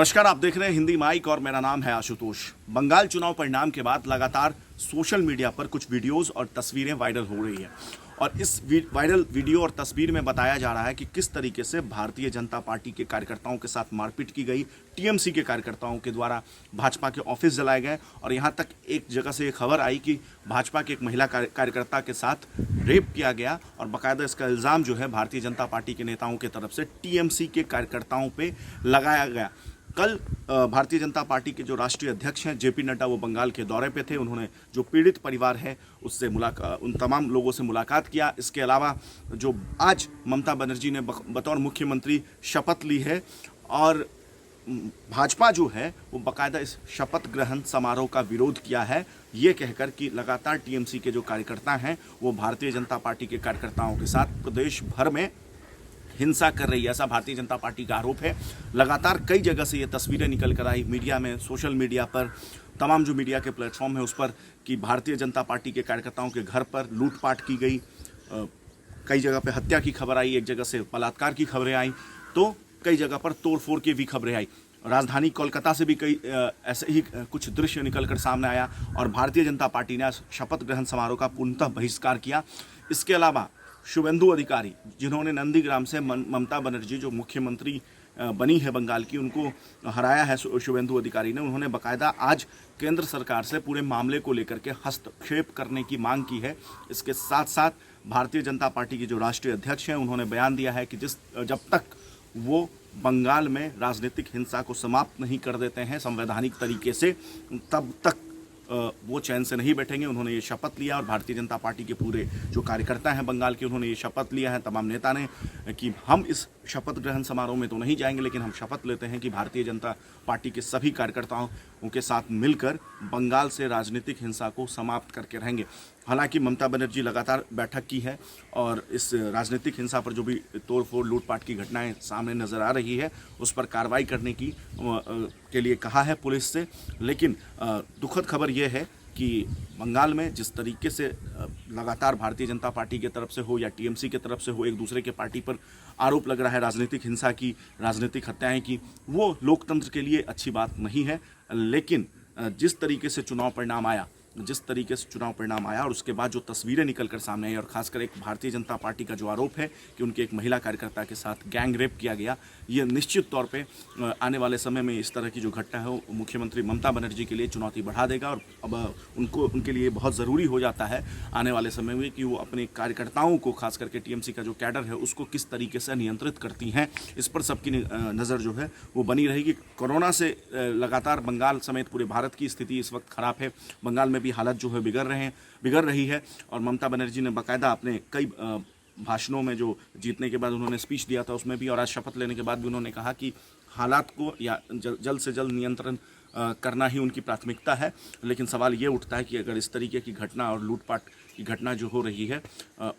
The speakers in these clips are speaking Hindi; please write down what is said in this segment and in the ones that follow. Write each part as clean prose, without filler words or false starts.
नमस्कार, आप देख रहे हैं हिंदी माइक और मेरा नाम है आशुतोष। बंगाल चुनाव परिणाम के बाद लगातार सोशल मीडिया पर कुछ वीडियोस और तस्वीरें वायरल हो रही है और इस वायरल वीडियो और तस्वीर में बताया जा रहा है कि किस तरीके से भारतीय जनता पार्टी के कार्यकर्ताओं के साथ मारपीट की गई, टीएमसी के कार्यकर्ताओं के द्वारा भाजपा के ऑफिस जलाए गए और यहाँ तक एक जगह से ये खबर आई कि भाजपा के एक महिला कार्यकर्ता के साथ रेप किया गया और बाकायदा इसका इल्ज़ाम जो है भारतीय जनता पार्टी के नेताओं की तरफ से टीएमसी के कार्यकर्ताओं पर लगाया गया। कल भारतीय जनता पार्टी के जो राष्ट्रीय अध्यक्ष हैं जेपी नड्डा, वो बंगाल के दौरे पे थे। उन्होंने जो पीड़ित परिवार है उससे उन तमाम लोगों से मुलाकात किया। इसके अलावा जो आज ममता बनर्जी ने बतौर मुख्यमंत्री शपथ ली है और भाजपा जो है वो बाकायदा इस शपथ ग्रहण समारोह का विरोध किया है, ये कहकर कि लगातार टीएमसी के जो कार्यकर्ता हैं वो भारतीय जनता पार्टी के कार्यकर्ताओं के साथ प्रदेश भर में हिंसा कर रही है, ऐसा भारतीय जनता पार्टी का आरोप है। लगातार कई जगह से ये तस्वीरें निकल कर आई मीडिया में, सोशल मीडिया पर, तमाम जो मीडिया के प्लेटफॉर्म है उस पर कि भारतीय जनता पार्टी के कार्यकर्ताओं के घर पर लूटपाट की गई। कई जगह पे हत्या की खबर आई, एक जगह से बलात्कार की खबरें आई, तो कई जगह पर तोड़फोड़ की भी खबरें आई। राजधानी कोलकाता से भी कई ऐसे ही कुछ दृश्य निकल कर सामने आया और भारतीय जनता पार्टी ने शपथ ग्रहण समारोह का पूर्णतः बहिष्कार किया। इसके अलावा शुभेंदु अधिकारी, जिन्होंने नंदीग्राम से ममता बनर्जी जो मुख्यमंत्री बनी है बंगाल की, उनको हराया है शुभेंदु अधिकारी ने, उन्होंने बाकायदा आज केंद्र सरकार से पूरे मामले को लेकर के हस्तक्षेप करने की मांग की है। इसके साथ साथ भारतीय जनता पार्टी के जो राष्ट्रीय अध्यक्ष हैं उन्होंने बयान दिया है कि जब तक वो बंगाल में राजनीतिक हिंसा को समाप्त नहीं कर देते हैं संवैधानिक तरीके से, तब तक वो चैन से नहीं बैठेंगे। उन्होंने ये शपथ लिया और भारतीय जनता पार्टी के पूरे जो कार्यकर्ता हैं बंगाल के, उन्होंने ये शपथ लिया है, तमाम नेता ने, कि हम इस शपथ ग्रहण समारोह में तो नहीं जाएंगे लेकिन हम शपथ लेते हैं कि भारतीय जनता पार्टी के सभी कार्यकर्ताओं के साथ मिलकर बंगाल से राजनीतिक हिंसा को समाप्त करके रहेंगे। हालांकि ममता बनर्जी लगातार बैठक की है और इस राजनीतिक हिंसा पर जो भी तोड़फोड़ लूटपाट की घटनाएं सामने नज़र आ रही है उस पर कार्रवाई करने के लिए कहा है पुलिस से। लेकिन दुखद खबर यह है कि बंगाल में जिस तरीके से लगातार भारतीय जनता पार्टी की तरफ से हो या टीएमसी की तरफ से हो एक दूसरे के पार्टी पर आरोप लग रहा है राजनीतिक हिंसा की, राजनीतिक हत्याएं की, वो लोकतंत्र के लिए अच्छी बात नहीं है। लेकिन जिस तरीके से चुनाव परिणाम आया और उसके बाद जो तस्वीरें निकलकर सामने आई और खासकर एक भारतीय जनता पार्टी का जो आरोप है कि उनके एक महिला कार्यकर्ता के साथ गैंग रेप किया गया, ये निश्चित तौर पे आने वाले समय में इस तरह की जो घटना है वो मुख्यमंत्री ममता बनर्जी के लिए चुनौती बढ़ा देगा और अब उनके लिए बहुत ज़रूरी हो जाता है आने वाले समय में कि वो अपने कार्यकर्ताओं को, खास करके टीएमसी का जो कैडर है उसको किस तरीके से नियंत्रित करती हैं। इस पर सबकी नज़र जो है वो बनी रहेगी। कोरोना से लगातार बंगाल समेत पूरे भारत की स्थिति इस वक्त ख़राब है। बंगाल में भी हालत जो है बिगड़ रही है और ममता बनर्जी ने बाकायदा अपने कई भाषणों में जो जीतने के बाद उन्होंने स्पीच दिया था उसमें भी और आज शपथ लेने के बाद भी उन्होंने कहा कि हालात को या जल्द से जल्द नियंत्रण करना ही उनकी प्राथमिकता है। लेकिन सवाल ये उठता है कि अगर इस तरीके की घटना और लूटपाट की घटना जो हो रही है,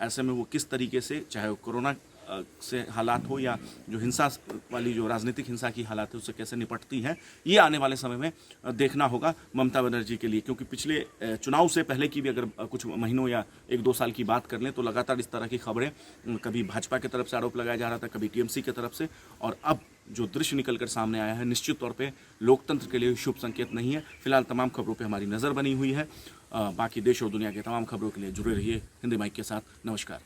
ऐसे में वो किस तरीके से, चाहे वो कोरोना से हालात हो या जो हिंसा वाली जो राजनीतिक हिंसा की हालात है उससे कैसे निपटती हैं, ये आने वाले समय में देखना होगा ममता बनर्जी के लिए। क्योंकि पिछले चुनाव से पहले की भी अगर कुछ महीनों या 1-2 साल की बात कर लें तो लगातार इस तरह की खबरें कभी भाजपा की तरफ से आरोप लगाया जा रहा था, कभी टीएमसी की तरफ से, और अब जो दृश्य निकल कर सामने आया है निश्चित तौर पे लोकतंत्र के लिए शुभ संकेत नहीं है। फिलहाल तमाम खबरों पे हमारी नज़र बनी हुई है। बाकी देश और दुनिया के तमाम खबरों के लिए जुड़े रहिए हिंदी माइक के साथ। नमस्कार।